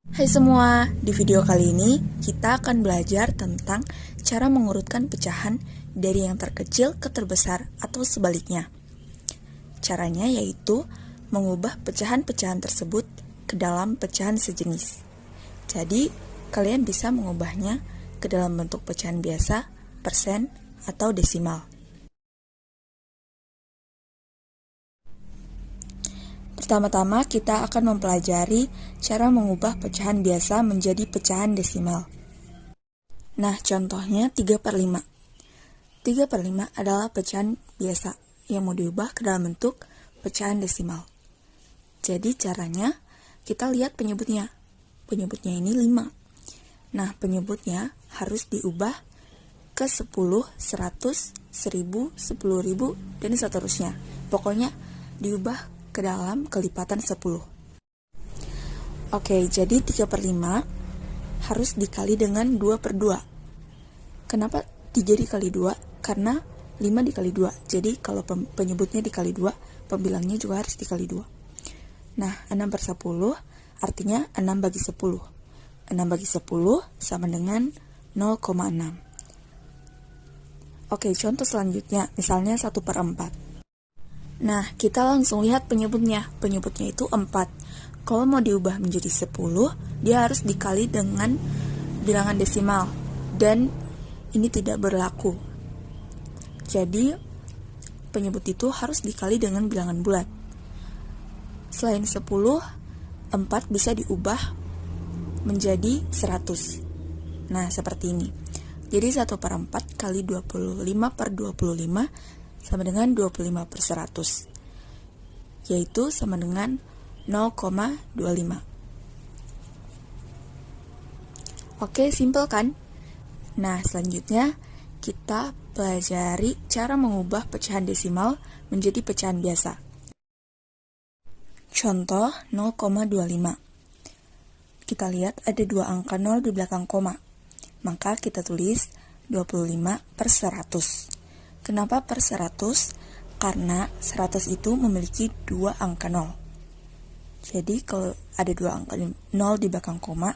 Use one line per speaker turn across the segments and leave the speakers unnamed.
Hai semua, di video kali ini kita akan belajar tentang cara mengurutkan pecahan dari yang terkecil ke terbesar atau sebaliknya. Caranya yaitu mengubah pecahan-pecahan tersebut ke dalam pecahan sejenis. Jadi, kalian bisa mengubahnya ke dalam bentuk pecahan biasa, persen, atau desimal. Pertama-tama kita akan mempelajari cara mengubah pecahan biasa menjadi pecahan desimal. Nah, contohnya 3/5. 3/5 adalah pecahan biasa yang mau diubah ke dalam bentuk pecahan desimal. Jadi caranya, kita lihat penyebutnya. Penyebutnya ini 5. Nah, penyebutnya harus diubah ke 10, 100, 1000, 10.000, dan seterusnya. Pokoknya diubah ke dalam kelipatan 10. Oke, jadi 3/5 harus dikali dengan 2/2. Kenapa 3 dikali 2? Karena 5 dikali 2. Jadi kalau penyebutnya dikali 2, pembilangnya juga harus dikali 2. Nah, 6/10 artinya 6 bagi 10. 6 bagi 10 sama dengan 0,6. Oke, contoh selanjutnya, misalnya 1/4. Nah, kita langsung lihat penyebutnya. Penyebutnya itu 4. Kalau mau diubah menjadi 10, dia harus dikali dengan bilangan desimal. Dan ini tidak berlaku. Jadi, penyebut itu harus dikali dengan bilangan bulat. Selain 10, 4 bisa diubah menjadi 100. Nah, seperti ini. Jadi 1/4 kali 25/25 sama dengan 25/100, yaitu sama dengan 0,25. Oke, simpel kan? Nah, selanjutnya kita pelajari cara mengubah pecahan desimal menjadi pecahan biasa. Contoh 0,25. Kita lihat ada dua angka 0 di belakang koma. Maka kita tulis 25/100. Kenapa per 100? Karena 100 itu memiliki dua angka 0. Jadi kalau ada dua angka 0 di belakang koma,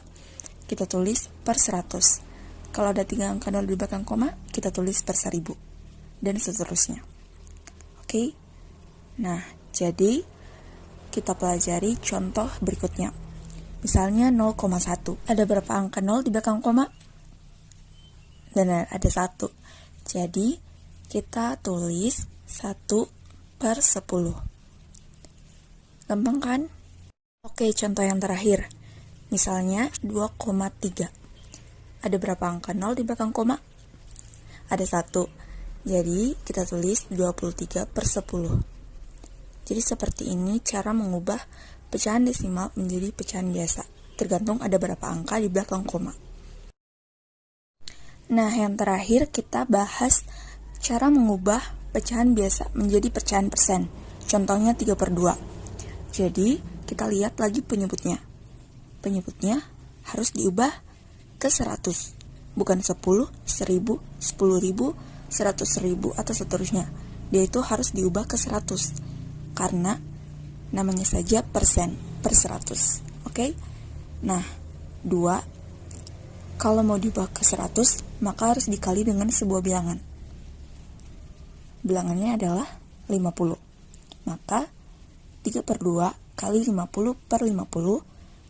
kita tulis per 100. Kalau ada 3 angka 0 di belakang koma, kita tulis per 1000. Dan seterusnya. Oke? Nah, jadi kita pelajari contoh berikutnya. Misalnya 0,1. Ada berapa angka 0 di belakang koma? Dan ada 1. Jadi, kita tulis 1/10. Gampang kan? Oke, contoh yang terakhir. Misalnya 2,3. Ada berapa angka 0 di belakang koma? Ada 1. Jadi, kita tulis 23/10. Jadi, seperti ini cara mengubah pecahan desimal menjadi pecahan biasa. Tergantung ada berapa angka di belakang koma. Nah, yang terakhir kita bahas cara mengubah pecahan biasa menjadi pecahan persen. Contohnya 3/2. Jadi, kita lihat lagi penyebutnya. Penyebutnya harus diubah ke 100. Bukan 10, 1000, 10.000, 100.000, atau seterusnya. Dia itu harus diubah ke 100. Karena namanya saja persen per 100. Oke? Nah, 2. Kalau mau diubah ke 100, maka harus dikali dengan sebuah bilangan. Bilangannya adalah 50. Maka 3/2 kali 50/50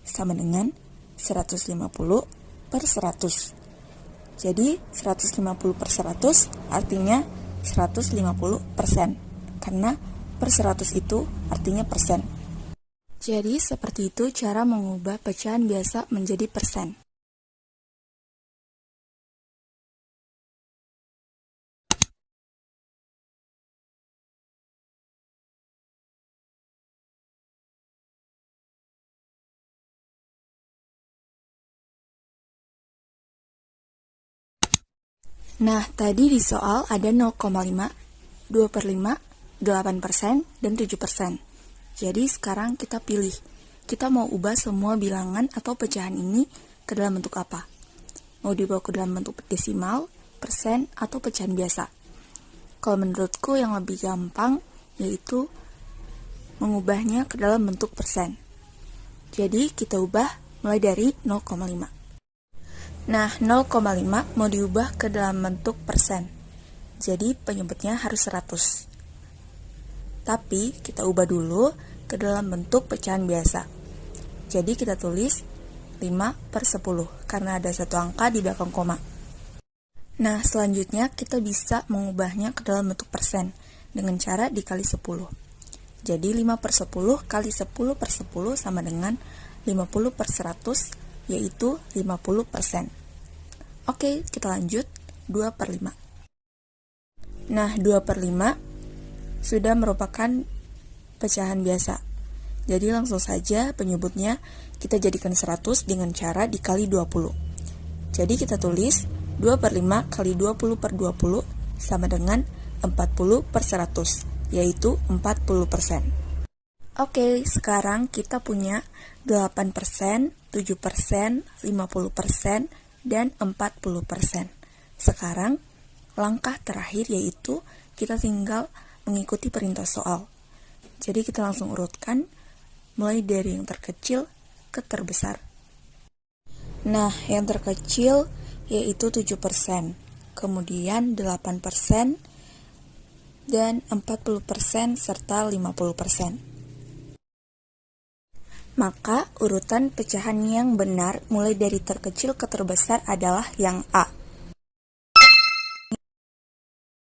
sama dengan 150/100. Jadi 150/100 artinya 150%. Karena per 100 itu artinya persen. Jadi seperti itu cara mengubah pecahan biasa menjadi persen. Nah, tadi di soal ada 0,5, 2/5, 8%, dan 7%. Jadi sekarang kita pilih. Kita mau ubah semua bilangan atau pecahan ini ke dalam bentuk apa? Mau dibawa ke dalam bentuk desimal, persen, atau pecahan biasa? Kalau menurutku yang lebih gampang yaitu mengubahnya ke dalam bentuk persen. Jadi kita ubah mulai dari 0,5. Nah, 0,5 mau diubah ke dalam bentuk persen. Jadi penyebutnya harus 100. Tapi kita ubah dulu ke dalam bentuk pecahan biasa. Jadi kita tulis 5/10 karena ada satu angka di belakang koma. Nah, selanjutnya kita bisa mengubahnya ke dalam bentuk persen dengan cara dikali 10. Jadi 5/10 kali 10/10 sama dengan 50/100, yaitu 50%. Oke, kita lanjut. 2/5. Nah, 2/5 sudah merupakan pecahan biasa. Jadi langsung saja penyebutnya kita jadikan 100 dengan cara dikali 20. Jadi kita tulis 2/5 kali 20/20 sama dengan 40/100, yaitu 40%. Oke, sekarang kita punya 8%, 7%, 50%, dan 40%. Sekarang, langkah terakhir yaitu kita tinggal mengikuti perintah soal. Jadi kita langsung urutkan mulai dari yang terkecil ke terbesar. Nah, yang terkecil yaitu 7%, kemudian 8%, dan 40% serta 50%. Maka urutan pecahan yang benar mulai dari terkecil ke terbesar adalah yang A.